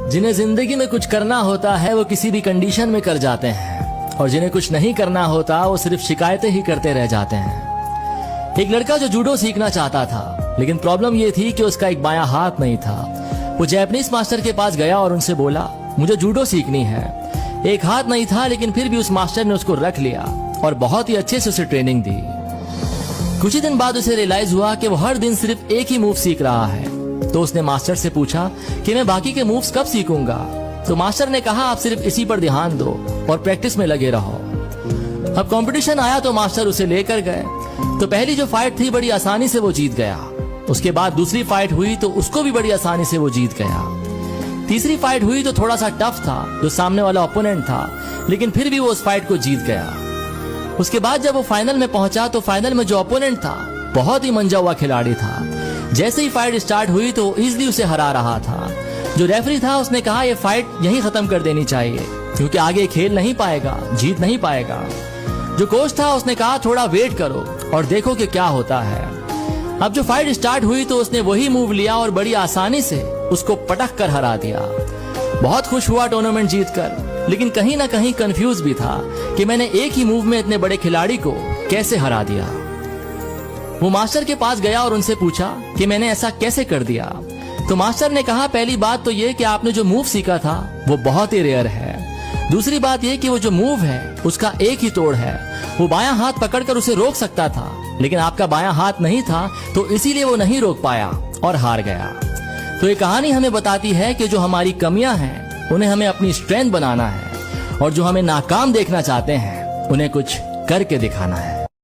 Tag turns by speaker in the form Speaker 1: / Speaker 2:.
Speaker 1: जिन्हें जिंदगी में कुछ करना होता है वो किसी भी कंडीशन में कर जाते हैं, और जिन्हें कुछ नहीं करना होता वो सिर्फ शिकायतें ही करते रह जाते हैं। एक लड़का जो जूडो सीखना चाहता था, लेकिन प्रॉब्लम ये थी कि उसका एक बायां हाथ नहीं था। वो जापानीज मास्टर के पास गया और उनसे बोला, मुझे जूडो सीखनी है। एक हाथ नहीं था, लेकिन फिर भी उस मास्टर ने उसको रख लिया और बहुत ही अच्छे से उसे ट्रेनिंग दी। कुछ ही दिन बाद उसे रियलाइज हुआ कि वो हर दिन सिर्फ एक ही मूव सीख रहा है। तो उसने मास्टर से पूछा कि मैं बाकी के मूव्स कब सीखूंगा। तो मास्टर ने कहा, आप सिर्फ इसी पर ध्यान दो और प्रैक्टिस में लगे रहो। अब कंपटीशन आया तो मास्टर उसे लेकर गए। तो पहली जो फाइट थी बड़ी आसानी से वो जीत गया। उसके बाद दूसरी फाइट हुई तो उसको भी बड़ी आसानी से वो जीत गया। तीसरी फाइट हुई तो थोड़ा सा टफ था, जो सामने वाला ओपोनेंट था, लेकिन फिर भी वो उस फाइट को जीत गया। उसके बाद जब वो फाइनल में पहुंचा तो फाइनल में जो ओपोनेंट था बहुत ही मंजा हुआ खिलाड़ी था। जैसे ही फाइट स्टार्ट हुई तो इजीली उसे हरा रहा था। जो रेफरी था उसने कहा, ये फाइट यहीं खत्म कर देनी चाहिए, क्योंकि आगे खेल नहीं पाएगा, जीत नहीं पाएगा। जो कोच था उसने कहा, थोड़ा वेट करो और देखो कि क्या होता है। अब जो फाइट स्टार्ट हुई तो उसने वही मूव लिया और बड़ी आसानी से उसको पटक कर हरा दिया। बहुत खुश हुआ टूर्नामेंट जीतकर, लेकिन कहीं ना कहीं कंफ्यूज भी था कि मैंने एक ही मूव में इतने बड़े खिलाड़ी को कैसे हरा दिया। वो मास्टर के पास गया और उनसे पूछा कि मैंने ऐसा कैसे कर दिया। तो मास्टर ने कहा, पहली बात तो ये कि आपने जो मूव सीखा था वो बहुत ही रेयर है। दूसरी बात ये कि वो जो मूव है उसका एक ही तोड़ है। वो बायां हाथ पकड़कर उसे रोक सकता था, लेकिन आपका बायां हाथ नहीं था, तो इसीलिए वो नहीं रोक पाया और हार गया। तो ये कहानी हमें बताती है कि जो हमारी कमियां हैं उन्हें हमें अपनी स्ट्रेंथ बनाना है, और जो हमें नाकाम देखना चाहते हैं उन्हें कुछ करके दिखाना है।